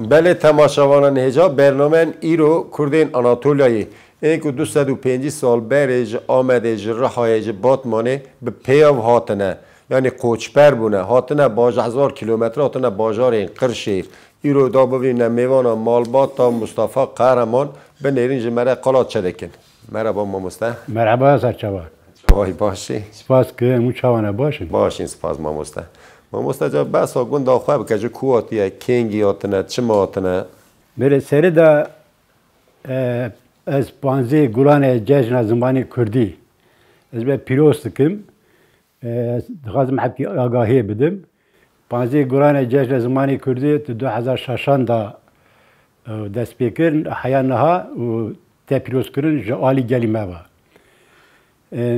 بله تماشاوانان هجا برنامه ایرو کردین آناتولیایی این که 205 سال برج آمدج رهایج باتمانه به پیاو هاتنه یعنی قوچپر بونه هاتنه باج 1000 کیلومتر هاتنه باجار این قرشیر ایرو دا ببینه میوانا مالبات تا مصطفی قهرمان به نیرینج مره قلات چه دکن مرحبا ماموسته مرحبا سرچوار وای باشی سپاس که مچاوانه باشین باشین سپاس ماموسته ماموسته جا بس آگون دا خواه بکه جو کواتیه کنگی هاتنه چه ما هاتنه بله سری دا از پانزه گلان جشن زمانی کردی از به پیروز دکم دخوازم حبکی آگاهی بدم پانزه گلان جشن زمانی کردی 2006 دا دست بیکرن حیان نها و تا پیروز کرن جوالی گلی موا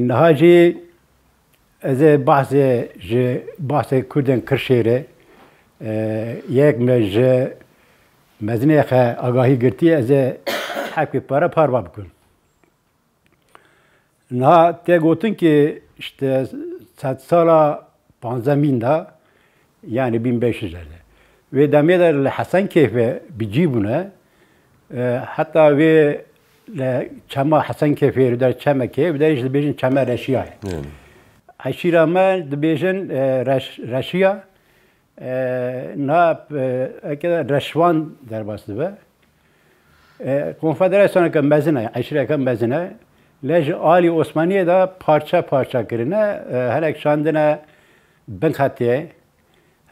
نها جی از بحث کردن کرشیره یک مج مزنه خا آگاهی گرتی از حبکی پارا پاروا بکن نه ته گوتن که işte 100 سالا 15 دا yani 1500'lerde ve demeler Hasan Keyfe bicibune hatta ve çama Hasan Keyfe der çama Keyfe der işte bejin çama Raşiya. Aşirama de bejin Raşiya na akeda Raşvan der bastı be. Konfederasyona kan mezine, aşire kan mezine lej Ali Osmaniye da parça parça kirine helek şandına Benkatiye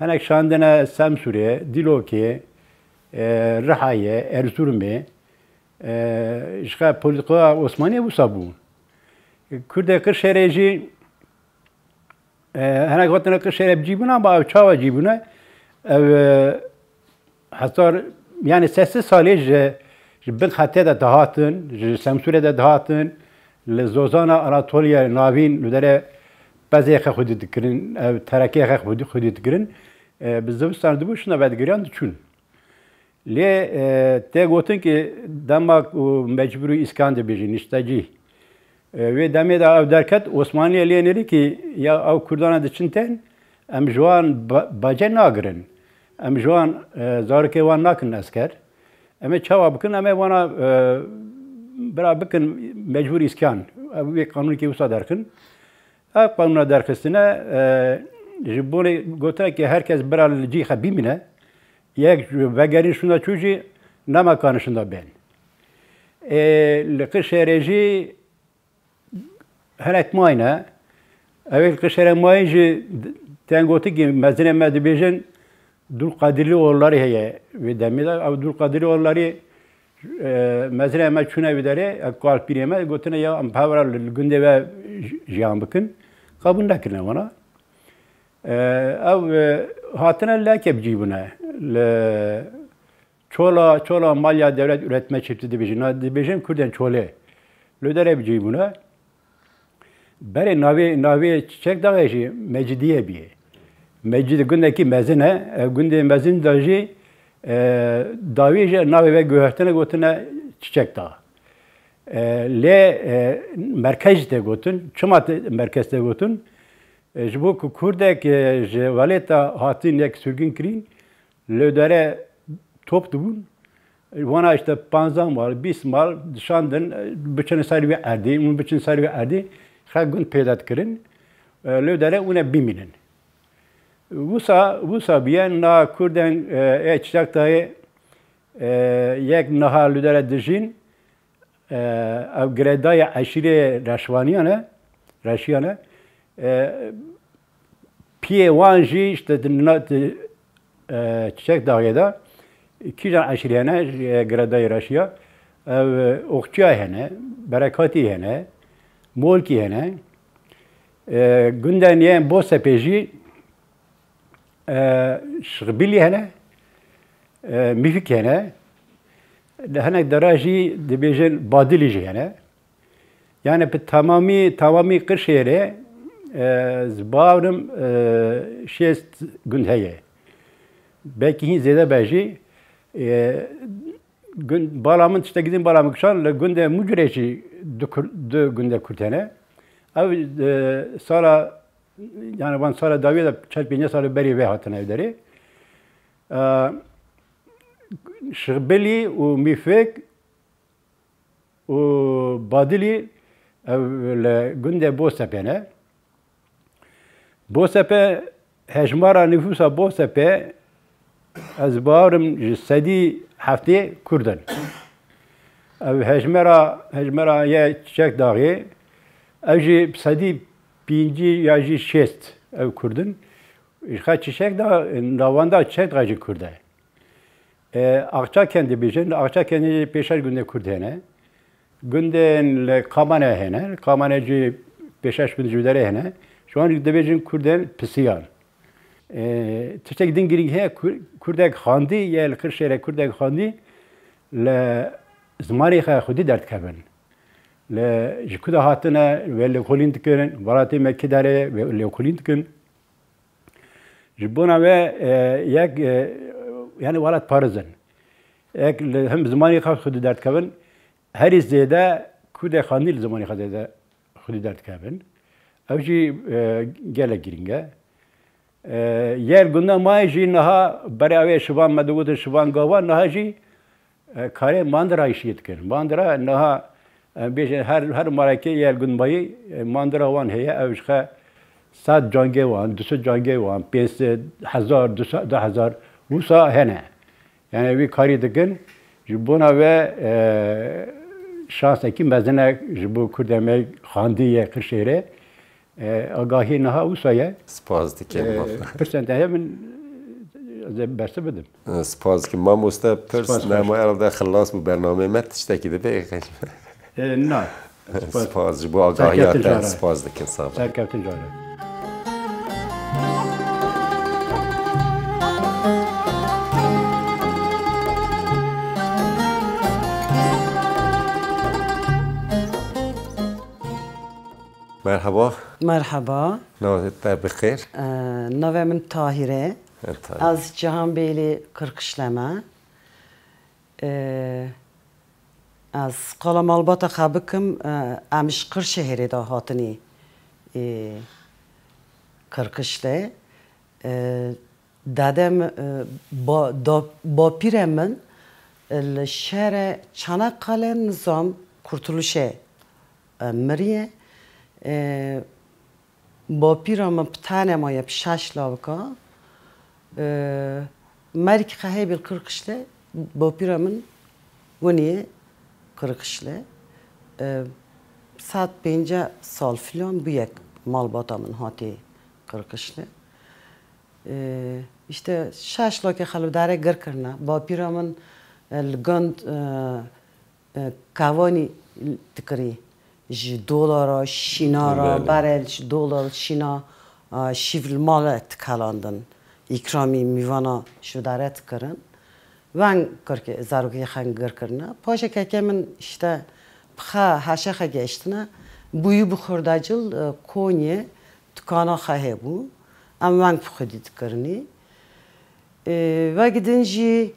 هنک شاندنه سمسوره، دیلوکی، رهایی، ارزورمی، اشکال پلیتیکا عثمانی بوسابون. کرده کشوری هنک وقتی کشوری بجیبونه با چاوا جیبونه، حتی یعنی 3 سالی بن خطه دهاتن، سمسوره دهاتن، لزوزانا آناتولیا ناوین لدره بعضی خودی دکرین، ترکیه خودی دکرین، بزرگستان دوشونه بعد گریان چون. لی ته گوتن که دماغ مجبوری اسکان بیشی نشتاجی. و دمی دا او درکت عثمانی لینری که یا او کردان دچنتن، ام جوان باجه ناگرن، ام جوان زارکی وان نکن اسکر، اما چاوا بکن اما وانا برا بکن مجبوری اسکان. او یک قانونی که وسا درکن. قانون درخستنه جبونه گوته که هر کس برای جی خبی منه یک وگرین شونا چوجی نمکانشون بین. لقشهرجی هنک ماینه اول قشهر ماینجی تنگوتی که مزنه مدبیجن دول قدری اولاری هیه و دمیده او دول قدری اولاری مزنه ما چونه بداره کال پیرمه گوتنه یا امپاورا لگنده و جیان بکن قبول نکردن ونا. او هاتنه لکه بجیبونه. چولا مالیا devlet üretme çiftli division Kürden çole. Lödere bicibune. Beri navi çiçek dağışı Mecidiye bir. Mecidi gündeki mezine, günde mezin dahi davice navi ve göğertene gotine çiçek dağı. Le merkezde gotun, çumat merkezde gotun. Bu Kurdek valeta hatin ek sürgün kirin. Lödere top dubun. Vana işte 15 mal, 20 mal dışandın, bütün sarı ve erdi, onun bütün sarı ve erdi. Her gün peydat kirin. Lödere ona biminin. Vusa biyen na Kurden çiçek dağı yek naha lödere dijin. Ev gredaya aşire Raşiyane piye wanji işte çiçek dağıda iki aşiriyane gredaya Raşiya ev okçuya hene berekati hene molki hene günden yen bo sepeji şıbili hene mifik hene هنک دراجی دبیجن بادلی جهنه یعنی به تمامی قشره زبانم شست گندهیه belki hin zede beji gün balamın işte gidin balamın kuşan le günde mücreçi günde kurtene abi sonra yani ben sonra davide çarpınca sonra beri ve hatına evleri شغبلي وميفك وبادلي جندة بوسبنا بوسبة هجمارا نفوسا بوسبة از بارم جسدي هفته كردن او هجمارا يا تشك داغي اوجي بسدي بينجي ياجي شست او كردن خا تشك دا نواندا تشك داجي كرده اقچا kendi bijin اقچا kendi peşer günde kurdene günden kamane hene kamaneci peşeş gün judere hene şu an debejin kurden pisiyan tiştek din giring he kurdek khandi yel kırşere kurdek khandi le zmari kha khudi dert kabin le jikuda hatına ve le kolin dikren varati mekkidare ve le kolin dikren jibuna ve yak yani valat parizin ek hem zmani kha khudi dert kabin her izlede kude khandi zmani kha de khudi dert kabin avji gele giringe yer gunda maaji naha berave şivan medugut şivan gava nahaji kare mandra işiyet kir mandra naha beje her marake yer gunbayı mandra wan heye avjha sad jange wan dusu jange wan 5000 2000 usa hene yani bir kari dikin jibuna ve şansa ki mezene jibu kurdeme khandiye kırşehre آگاهی نه او سایه سپاس دیگه پرسنده من برسه بدم سپاس که ما مسته پرس نما ارده خلاص بو برنامه مت تشتکی ده بگیش نه سپاس جبو آگاهیات سپاس دیگه صاحب سرکفتن جاره مرحبا مرحبا نوازت بخیر نوه من طاهره از جهان بیلی کرکشلمه از قلم البات خبکم امش قرشهری دا هاتنی کرکشله دادم با پیرم من الشهر چانقاله نظام kurtuluşe مریه با پیرام بتانه ما یه شش لابکا مریک خواهی بیل کرکشله با پیرامن ونیه کرکشله 150 سال فلان بیک مال باتامن هاتی کرکشله işte şaş loke xalu dare گر کرنا با پیرامن الگند کاوانی تکری $1 شینا برای $1 شینا شیفل مالت کلاندن اکرامی میوانا شدارت کردن وان کرد زاروکی خنگر کردن پاشه که من işte بخا هاشه گشتنه بویی بخورداجل کونی تکانا خواهی بو ام وان بخودید کردنی و گدنجی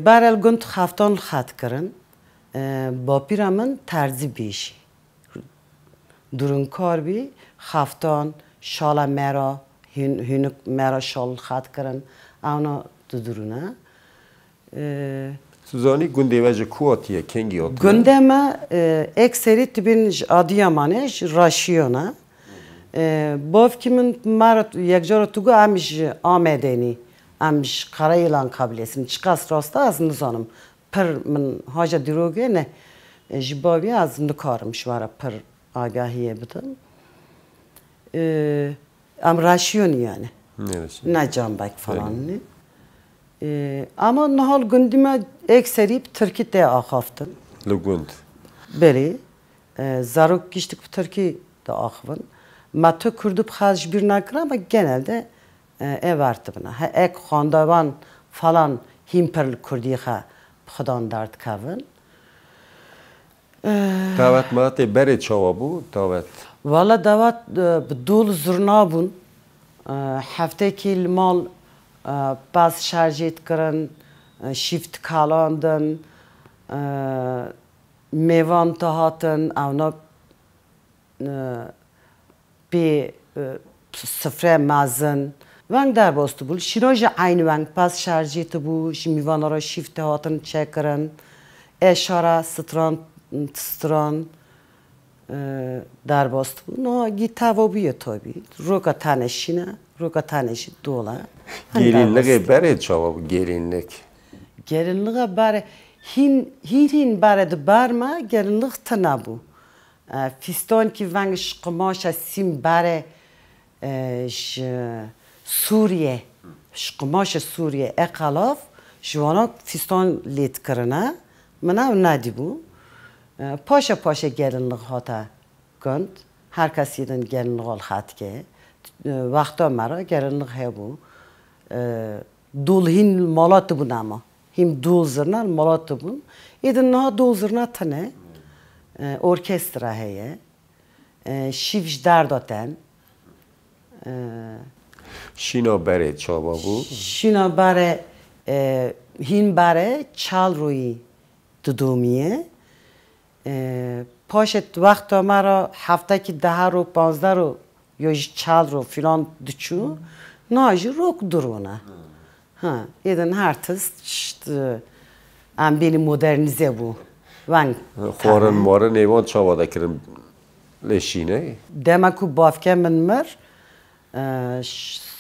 برای گند خفتان خط کردن با پیرامن ترزی بیشی درون کار بی خفتان شال مرا هنوک مرا شال خط کردن اونا درونه سوزانی گنده وجه کواتیه کنگی آتونه گنده ما اکثری تبین آدیامانش راشیونه باف که من مرا یک جا رو تو گو همش آمدنی همش قرایلان قبلیسیم چقدر راسته از نزانم پر من حاجه دروگه نه جبابی از نکارم شواره پر آگاهیه بدن ام راشیون yani ne cambak falan ne ama nahal gündüme ekseri Türkiye'de akhaftın لگوند beri zarok kiştik Türkiye de akhvın matı kurdup xaj bir nakra ama genelde ev artı buna ek xandavan falan himperl kurdiye خدان درد کردن. دعوت مات برای چاوا بود دعوت. والا دعوت بدول زرنا بون. هفته کیل مال باز شارژیت کردن، شیفت کالاندن، میوان تهاتن، اونا به سفره مازن ونگ در باست بود شیراج عین ونگ پس شارژی تو بود میوان را شیفت هاتن چکرن اشاره ستران در باست بود نه گیتابی تابی روکا تنشینه روکا تنشی دولا گرینلیک برای چاوا گرینلیک گرینلیک برای هین برای برما گرینلیک تنابو فیستان کی ونگش قماش سیم برای سوریه قماش سوریه اقلاف جوانا فیستان لیت کرنه منو ندیبو پاشا گرینلیک هاتا کند هر کسی دن گرینلیک هال خط که وقتا مرا گرینلیک هبو دول هین مالات بون اما هم دول زرنا مالات بون ایدن نه دول زرنا تنه ارکسترا هیه شیفش درداتن شینا برای چاوا بود شینا برای هین برای چال روی دودومیه پاشت وقت مرا هفته که 10 رو 15 رو یا 4 رو فلان دچو ناجی روک درونه ها ایدن هر تست ام بیلی مدرنیزه بو ونگ خوارن مارن ایوان چاوا دکرم لشینه دمکو بافکه من مر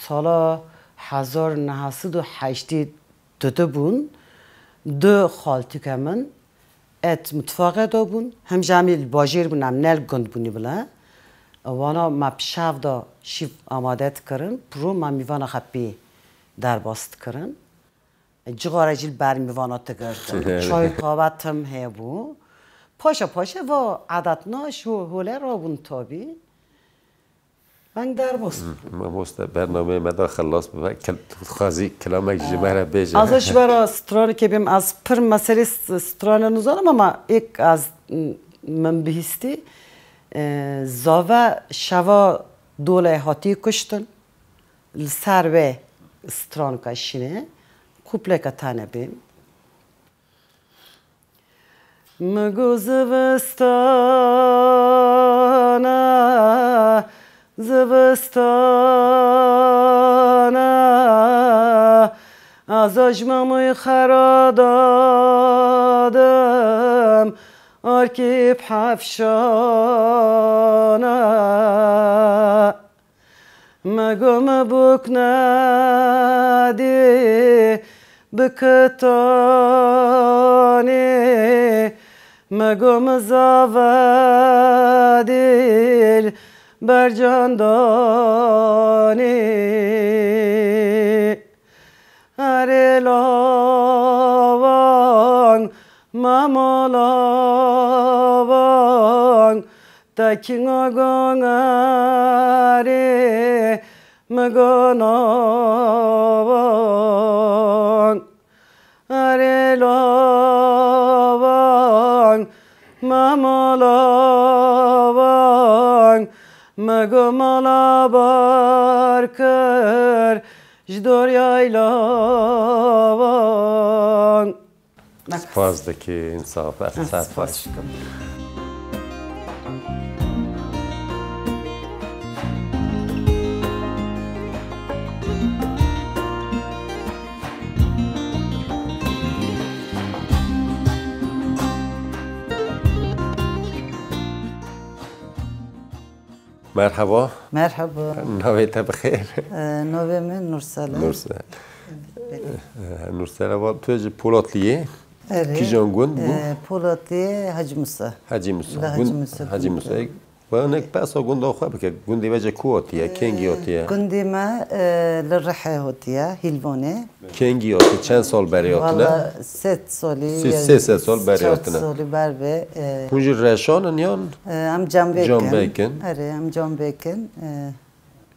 سالا 1908 دو بون دو خالتی که من ات متفاقه دو بون هم جمیل باجیر بونم نل گند بونی بله وانا ما پیشاف دا شیف آمادت کرن پرو ما میوانا خپی در باست کرن جغاره جیل بر میوانا تگرتن چای قابت هم هیبو پاشا و عادت ناش و هوله را بون تابی ونگ در باست ما مست برنامه مدار خلاص ببر خازی کلامک جمعه بیجه ازش برای ستران که بیم از پر مسئله ستران نزانم اما یک از من بهستی زاوه شوا دوله هاتی کشتن سر و ستران کشینه کوپله که تانه بیم مگو زبستانه از اجماموی خرا دادم ارکیب حفشانه مگم بک ندی بکتانی مگم زاودیل برجاندانی لاوان مامالاوان تکینگا گانگاری مگاناوان لاوان مامالاوان مگمالا بارکر جدور یایلاوان سپاسدکی انصاف سپاس مرحبا مرحبا نویت بخیر نوی من نورساله نورساله تو جه پولاتلیه کی جان گوند بو پولاتی حاجی موسی حاجی موسی و نک پس گوند آخه بکه گوندی وجه کواتیه کنگی آتیه گوندی ما لرحه هاتیه هیلوانه کنگی آتی چند سال بریاتنه والله 3 سالی 3 سال بریاتنه 4 سالی بر به کنجی رشانن یان ام جنبکن آره ام جنبکن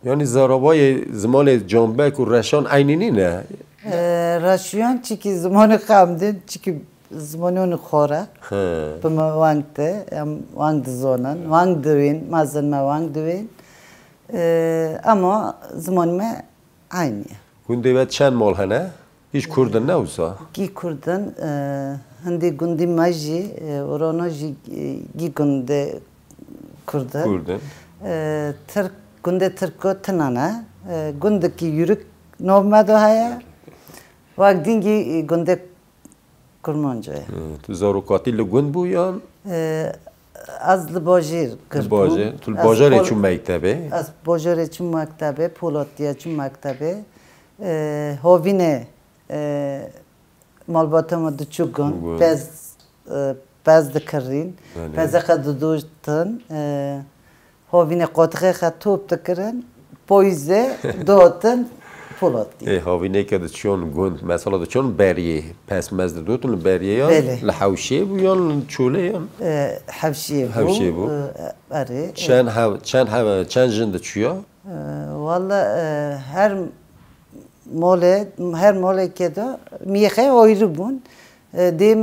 یعنی زارابای زمان جنبک و رشان عینی نه رشیان چی که زمان خامدن چی که زمانون خوره به ما وانگته وانگ زونن وانگ دوین مازن ما وانگ دوین اما زمان ما aynı. Günde evet çen mol hene? Hiç kurdun ne olsa? Gi kurdun hindi gundi maji orano gi gunde kurdu. Kurdun. Türk gunde Türko tınana Gundaki yürük novmadı haya. Vaktingi gundek kurmancaya. تو زاروکاتی لگون بویان Az bojir kırpı. باجه تو باجر چون مکتبه Az bojir için maktabe, Polatya için maktabe. Hovine malbatama duçugun. Bez de kırın. Bez akadı duştun. Hovine kotge kat top da kırın. Poize doğutun. Polatya. هاوینه که چون گوند مثلا چون بریه پس مزد دوتون بریه یا بله. لحوشه بویان چوله یا Havşiye bu. Havşiye bu. Arı. چند جند چیا Valla her mole kedo miye ayrı bun. Dem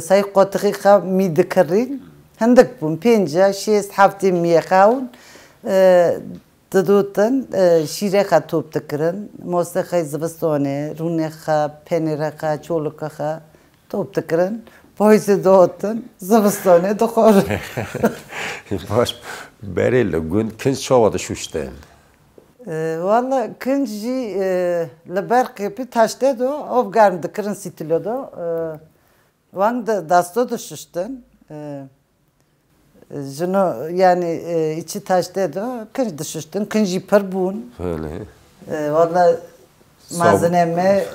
say qatqi mi dikrin. Hendak bun penca şes hafte miye khaun. Dıdutun şire kha top dikrin. Mosta zıbastone, rune kha, penere kha, çoluk kha top dikrin. Boyze doğutun zıbastone dokor. باش بره لگون کنج چاواده شوشتن Valla kınci leber bir taşta do ovgarm da kırın stilo do van da dasto da şuştun jino yani içi taşta do kınci da şuştun kınci par bun valla malzeme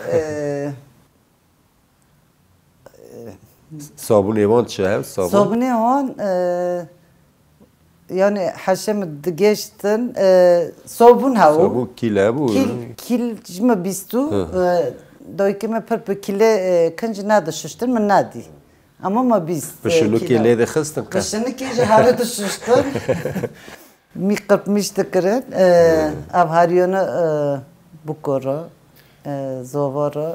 صابون ایوان چه صابون sabune on yani haşem geçtin sabun havu صابون کیله بود kil jima bistu doykeme per kile kanji nada şuştun mı nadi ama ma biz بشلو کیله ده خستن قصد Kışını ki jahare da şuştun mi kapmış tıkırın avharyonu bukoro zovoro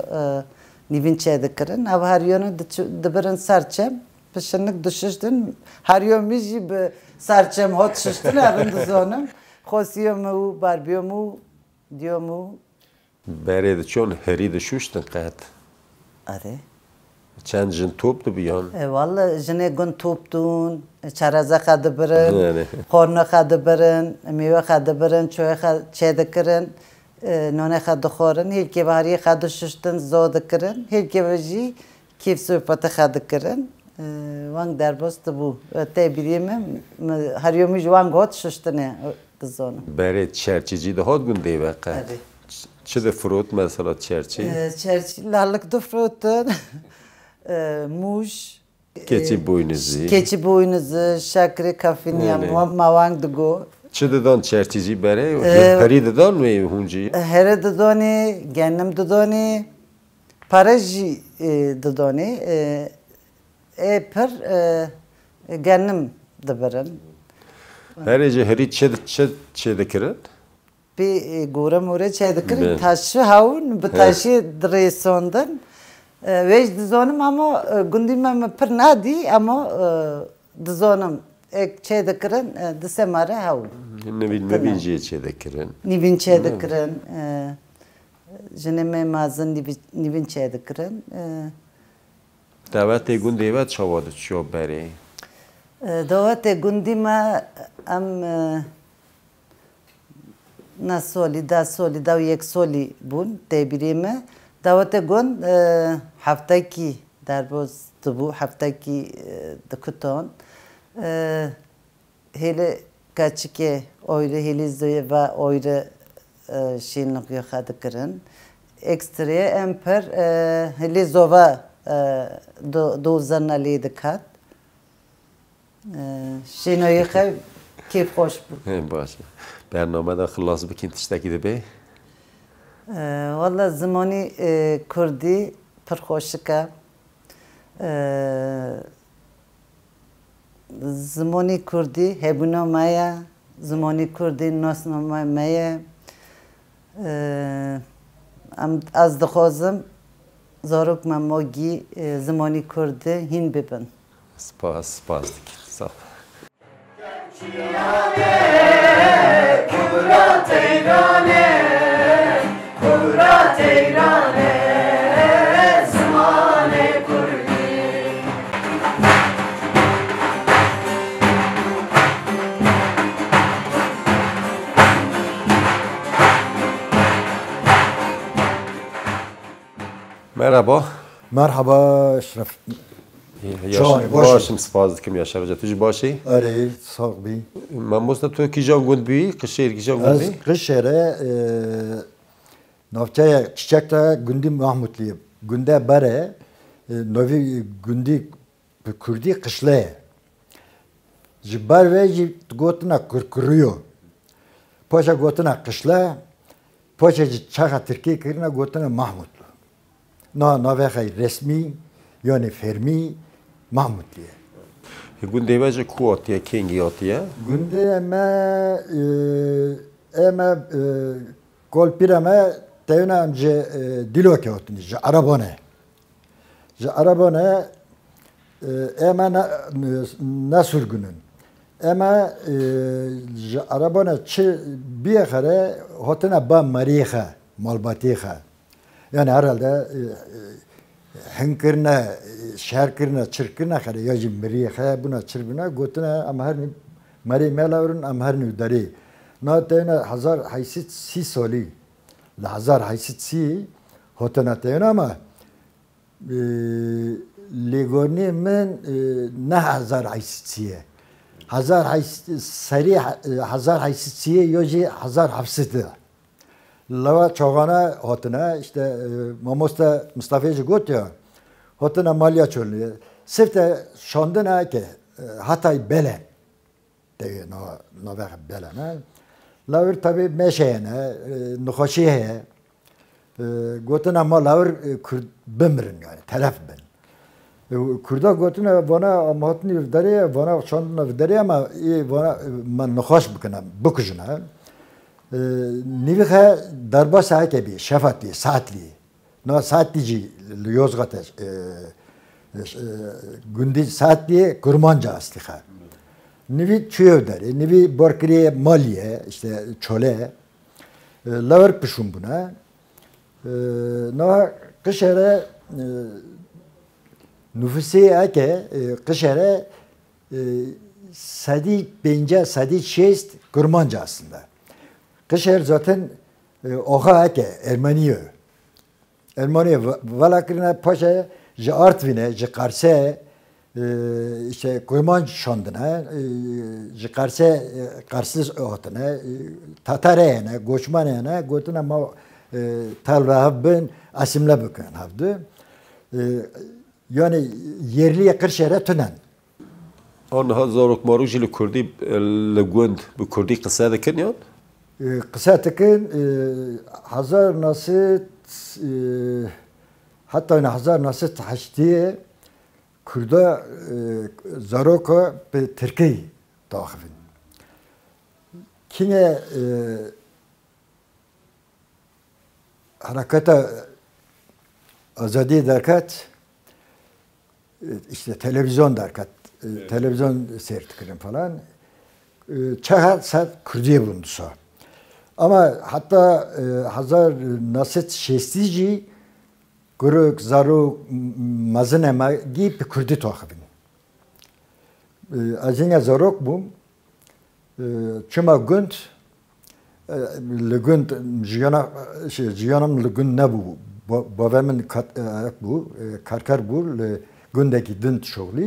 nivinçe dıkırın avharyonu dıbırın sarçem Pişinlik düşüştün, her yön bir sarçem hot şuştun evin düzonum. Xosiyomu, barbiyomu, diyomu. بره ده چون هری ده شوشتن قد Are. چند جن توپ ده بیان Valla jine gün toptun, çaraza kadı bırın, Yani. korna kadı bırın, meyve kadı bırın, çay kırın, none kadı korun, hilke bariye kadı şuştun, zo kırın, hilke vaji kif sohbeti kadı kırın. Vang derbast bu. Te biliyem her yom jwan got şuştune dizon. بره چرچیجی ده هات گون دیوه قد Are. چه ده فروت مثلا چرچی Çerçi lallık dufrutun. Muş. keçi boynuzu Keçi boynuzu, şakri kafinyam, mavang dugo. چه ده دان چرچیجی بره هری ده دان می هونجی Here dudoni, gennim dudoni, paraji dudoni. Per gennim dıbırın. هرچه هری چه ده کرد Bir gora mora çaydıkırın Evet. taşı havun, bu taşı dresondan. Vej dizonum ama gundimem per nadi ama dizonum ek çaydıkırın disemare havun. نبیجی چه ده کرد Nivin çaydıkırın. Jeneme mazın nivin çaydıkırın. دعوت گون دیوه چواده چو بره Davate gundima am nasoli da yek soli bun tebirime davate gun haftaki darboz bu haftaki dıkuton hele kaçike oyre helizoye ve oyre şinlik yokadı kırın ekstraya emper helizova dozana lidikat شنایی خیلی کیف خوش بود باشه برنامه دا خلاص بکن تشتکی ده به والا زمانی کردی پر خوشکه زمانی کردی هبونا مایا زمانی کردی ناسنا مایا از دخوازم زاروک مماگی زمانی کردی هین ببن سپاس دیگه صاف Kurat eyrane, kurat eyrane, zmane kurdi. Merhaba. Merhaba Eşref. Şahane, Başım spas dikim Yaşar Hoca. Tuji başi? Arey, sağ bi. Mamosta tu kijan gund bi? Kışır kijan gund Az bi? Kışere navçaya çiçekte Gündi Mahmutliyim. Günde bare novi Gündi Kürdi kışlaya. Jibar ve gotuna kurkuruyor. Poşa gotuna kışla. Poşa çaka Türkiye kirina gotuna Mahmutlu. Nave resmi yani fermi Mahmutliye. Gund evce ku atiye, kengi atiye? Günde eme kolpireme tevne amce dilo ke otni je arabone. Je arabone eme nasur günün. Eme je arabone çi bir kere hotuna ba mariha malbatiha. Yani herhalde هنکرنا شهرکرنا چرکرنا خیلی یا جی مریخه بنا چربنا گوتنا امهرنی مری ملاورن امهرنی داری نه تینا 1830 سالی ل 1830 هاتنا تینا ما لیگونی من نه 1830 سری 1830 یا جی 1700 Lava çoğana hotuna işte Mustafa'cı got ya hotuna malya çölüyor. Sırf de şandına ki Hatay Belen diyor no Belen. Lavur tabi meşeyene nuhaşiye gotuna mal lavur bimrin yani telef ben. Kurda gotuna bana amatni dariye bana şandına dariye ama bana man nuhaş bıkına bıkıcına. Nivihe darba saate bir şefatli, saatli. No saatlici Yozgat'a gündüz saatli kurmanca aslıha. Nivi çüyevdari, nivi borkriye maliye, işte çöle. Laver pişun buna. No kışere nüfusi ake kışere sadi bence sadi şest kurmanca aslında. Kışer zaten oha eke Ermeniye. Ermeniye valakirine paşa je Artvin'e, je Kars'e işte Kuyman şandına, je Kars'e Kars'ız otuna, Tatarayana, Göçmanayana, gotuna ma talva ben asimle bakın havdu. Yani yerli Kırşehir'e tünen. Anha zarok marujili Kurdi le gund bu Kurdi kısa da kenyon? Kısa tıkın hazar nasit hatta hazar nasit haştiye Kurda zaroka be Türkiye dahilin. Kine harekata azadi derkat işte televizyon derkat televizyon seyrettiğim falan çaha saat Kürdiye bulundusa. Ama hatta hazar nasit şestici Guruk, zaruk, mazinema gibi Kürdi tuhafın. Azine zaruk bu. Çuma günd, lügünd jiyanım lügünd ne bu? Babamın bu, karkar bu, gündeki dünd şoğlu.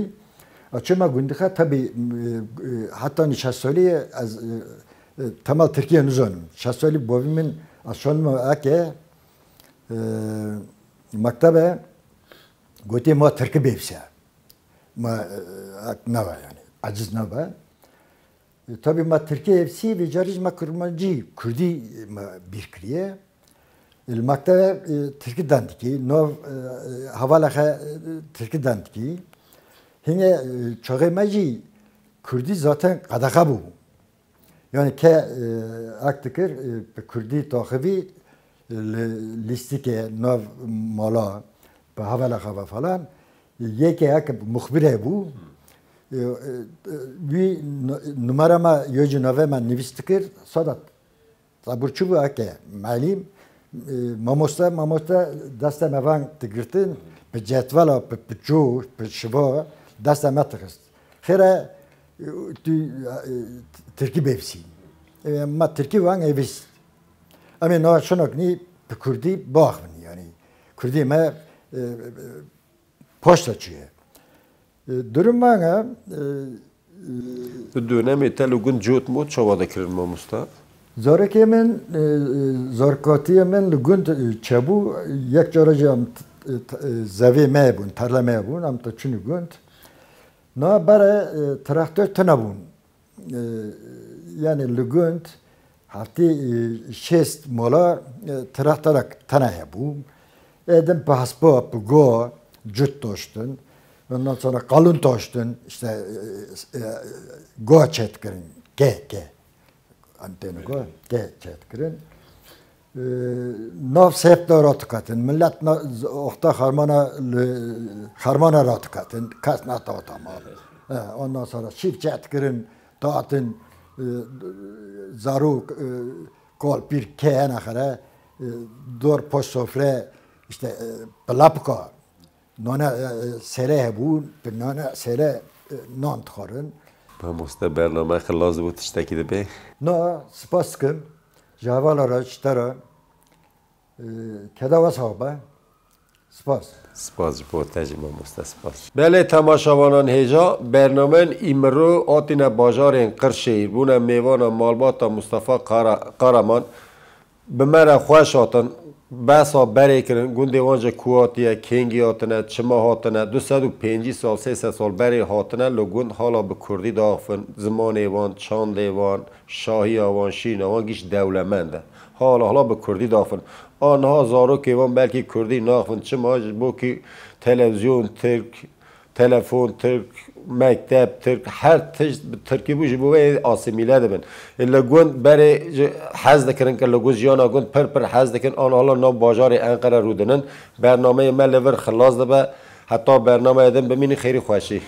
Çuma gündüka tabi hatta nişastoli az Tamal Türkiye nüzanım. Şastoli babamın aşonma ake maktabe gote ma Türkiye bevse. Ma nava yani. Aciz nava. Tabi ma Türkiye hepsi ve cariz ma kurmancı Kürdi ma bir kriye. Maktabe Türkiye dandiki. No havala Türkiye dandiki. Hine çoğemacı Kürdi zaten kadaka bu. Yani ke aktıkır Kürdi takibi listike nav mala به حوالا خوا فلان یکی یک مخبره بود وی نمره ما یه جنابه من نوشته کرد صدات تابورچو بود که معلم ماموستا دست موان تگرتن به جدولا به جو به شبا دست ما تگست خیره تو ترکی بفسی ما ترکی وان ایست اما نه شنوک نی به کردی باخ yani Kürdi me پشت چیه درم مانگه دونم تلو گون جوت مود چواده کردن ما مستا زارکی من زارکاتی من لگوند چبو یک جاره جام زوی می بون ترلا می بون ام تا چنی گوند نه برای تراکتور تنبون یعنی لگوند هفته شست مالا تراکتور تنه بون edin paspa go cüt toştun. Ondan sonra kalın toştun. İşte go çetkirin. Ge. Anteni go. Ge çetkirin. Nav septa ratıkatın. Millet okta harmana ratıkatın. Kas nata otamar. Ondan sonra şif çetkirin. Dağıtın. Zaru kol bir keyene kere. Dor poş sofre. İşte balapka, nana sere bu, nana sere nan tıkarın. Mamosta bername خلاص بود تشتکی ده به Na spas kim, javalara çıtara, kedava sahaba, spas. سپاس بود تجی mamosta سپاس بله تماشاوانان هجا برنامه ایمرو آتین باجارین قرشیر بون میوان مالبات مصطفی قهرمان به مرا خوش آتن بسا بری کردن گونده وانجا کواتیه کنگی هاتنه چما هاتنه 250 سال 300 سال بری هاتنه لگوند حالا به کردی داخفن زمان وان چاند وان شاهی وان شین وان گیش دولمنده حالا به کردی داخفن آنها زارو که وان بلکه کردی ناخفن چما بو که تلویزیون ترک تلفن ترک مکتب ترک هر ترکی بوجی بوی آسیمیله دبن لگوند برای حز دکرن که لگوز جانا گوند پر حز دکن آن حالا نام باجار انقره رودنن برنامه ملور خلاص دبه حتی برنامه ادم بمینی خیلی خوشی